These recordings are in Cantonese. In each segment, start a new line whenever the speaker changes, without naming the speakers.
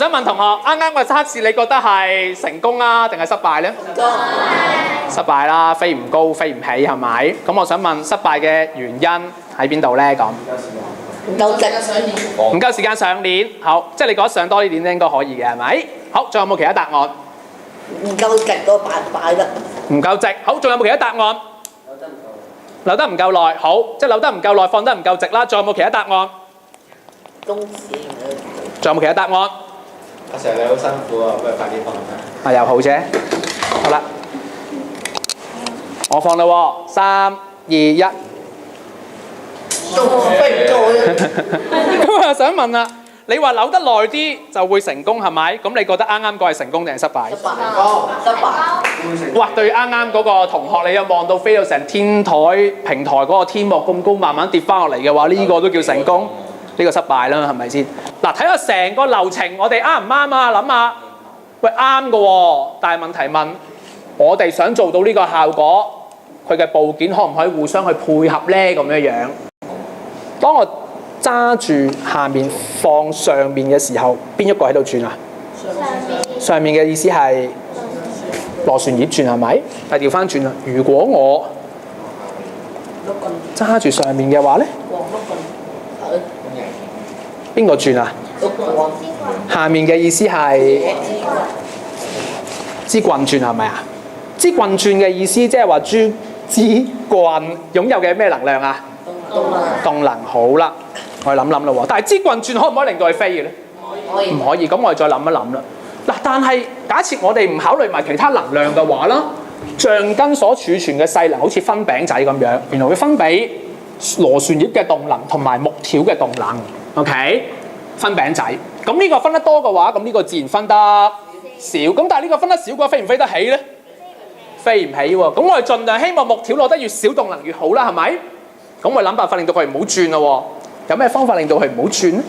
想問同學，啱啱個測試你覺得係成功啊，定係失敗咧？失敗啦，飛唔高，飛唔起係咪？咁我想問失敗嘅原因喺邊度咧？咁
唔夠直，
唔夠時間上鏈，好，即係你覺得上多啲鏈應該可以嘅係咪？好，仲有冇其他答案？
唔夠直個擺得。
唔夠直，好，仲有冇其他答案？留得唔夠耐，好，即係留得唔夠耐，放得唔夠直啦。仲有冇其他答案？
中指
仲有冇其他答案？
阿 Sir 你好辛苦啊，不如快啲放啦。
啊又好啫，好啦，我放啦喎，3、2、1。
飛唔到嘅。
咁我又想問啦，你話扭得耐啲就會成功係咪？咁你覺得啱啱個係成功定係失敗？
失敗。
哇！對啱啱嗰個同學，你有望到飛到成天台平台嗰個天幕咁高，慢慢跌翻落嚟嘅話，呢個都叫成功？呢個失敗啦，係咪先？嗱，睇下成個流程，我哋啱唔啱啊？諗下，喂啱嘅喎，但係問題問，我哋想做到呢個效果，佢嘅部件可唔可以互相去配合咧？咁樣樣。當我揸住下面放上面嘅時候，邊一個喺度轉啊？上面嘅意思係螺旋葉轉係咪？但係調翻轉啦，如果我揸住上面嘅話咧，邊個轉啊？下面嘅意思係支棍轉係咪啊？支棍轉嘅意思即係話支棍擁有嘅咩能量啊？動能。好啦，我哋諗諗啦喎。但係支棍轉可唔可以令到佢飛嘅咧？唔可以。咁我哋再諗一諗啦。嗱，但係假設我哋唔考慮埋其他能量嘅話啦，橡筋所儲存嘅勢能好似分餅仔咁樣，原來會分俾螺旋葉嘅動能同埋木條嘅動能。OK， 分餅仔。咁呢個分得多嘅話，咁呢個自然分得少。咁但係呢個分得少嘅話，飛唔飛得起咧？飛唔起喎。咁我哋盡量希望木條攞得越少動能越好啦，係咪？咁我諗辦法令到佢唔好轉咯喎。有咩方法令到佢唔好轉咧？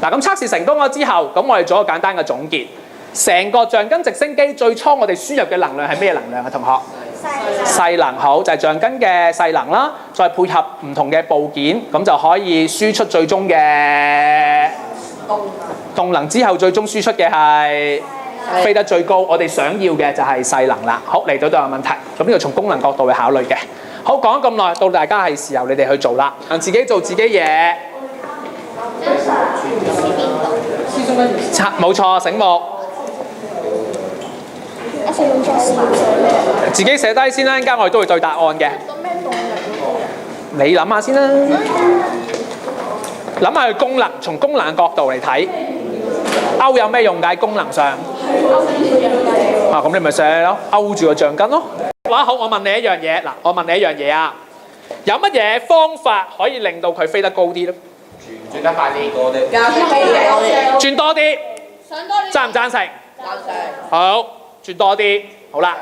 嗱，咁測試成功咗之後，咁我哋做一個簡單嘅總結。成個橡筋直升機最初我哋輸入嘅能量係咩能量啊？同學，勢能。好，就係橡筋嘅勢能啦，再配合唔同嘅部件，咁就可以輸出最終嘅動能。之後最終輸出嘅係飛得最高，我哋想要嘅就係勢能啦。好，嚟到都有問題，咁呢個從功能角度去考慮嘅。好，講咗咁耐，到大家係時候你哋去做啦，自己做自己嘢。冇錯，醒目。自己寫低先啦，陣間我哋都會對答案嘅。你諗下先啦，諗下佢功能，從功能角度嚟睇，勾有咩用㗎？喺功能上啊，咁你咪寫咯，勾住個橡筋咯。好，我問你一樣嘢，嗱，我問你一樣嘢啊，有乜嘢方法可以令到佢飛得高啲咧？
轉得快啲，多啲。
轉多啲，贊唔贊成？好，轉多啲，好啦。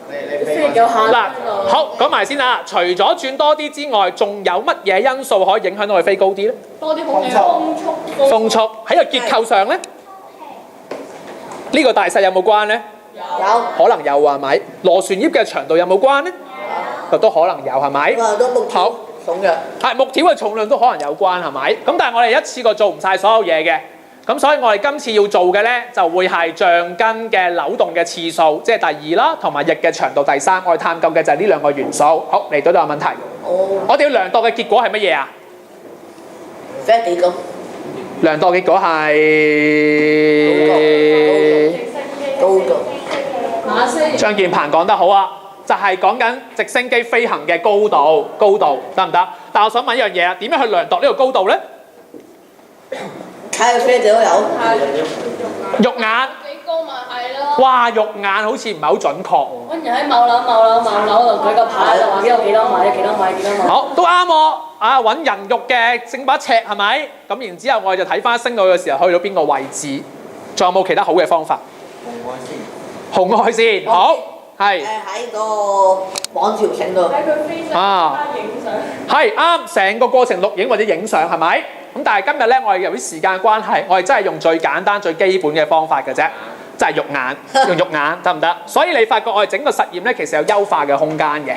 嗱，好講埋先啦。除咗轉多啲之外，仲有乜嘢因素可以影響到佢飛高啲咧？
多啲空氣，風速。
喺個結構上咧，呢個大細有冇關咧？
有。
可能有係咪？螺旋葉嘅長度有冇關咧？都可能有係咪？好。
重嘅。
係木條嘅重量都可能有關係咪？咁但係我哋一次過做唔晒所有嘢嘅。咁所以我哋今次要做嘅咧，就會係橡筋嘅扭動嘅次數，即係第2啦，同埋翼嘅長度第3。我哋探究嘅就係呢兩個元素。好，嚟到都有問題。我哋要量度嘅結果係乜嘢啊？
飛幾高？
量度結果係
高度。
張建鵬講得好啊，就係講緊直升機飛行嘅高度得唔得？但我想問一樣嘢啊，點樣去量度呢個高度咧？
睇佢飛幾多有？
肉眼。
幾高咪係咯。
哇，肉眼好似唔係好準確喎。
揾人喺某樓度舉個牌，就話幾多米。
好，都啱喎。啊，揾人肉嘅整把尺係咪？咁然之後我哋就睇翻升到嘅時候去到邊個位置，仲有冇其他好嘅方法？紅外線，好，係。
喺個網條繩度。
喺佢飛上影相。
係啱，成個過程錄影或者影相係咪？咁但係今日咧，我哋由於時間關係，我哋真係用最簡單、最基本嘅方法嘅啫，即係肉眼，用肉眼得唔得？所以你發覺我哋整個實驗咧，其實有優化嘅空間嘅。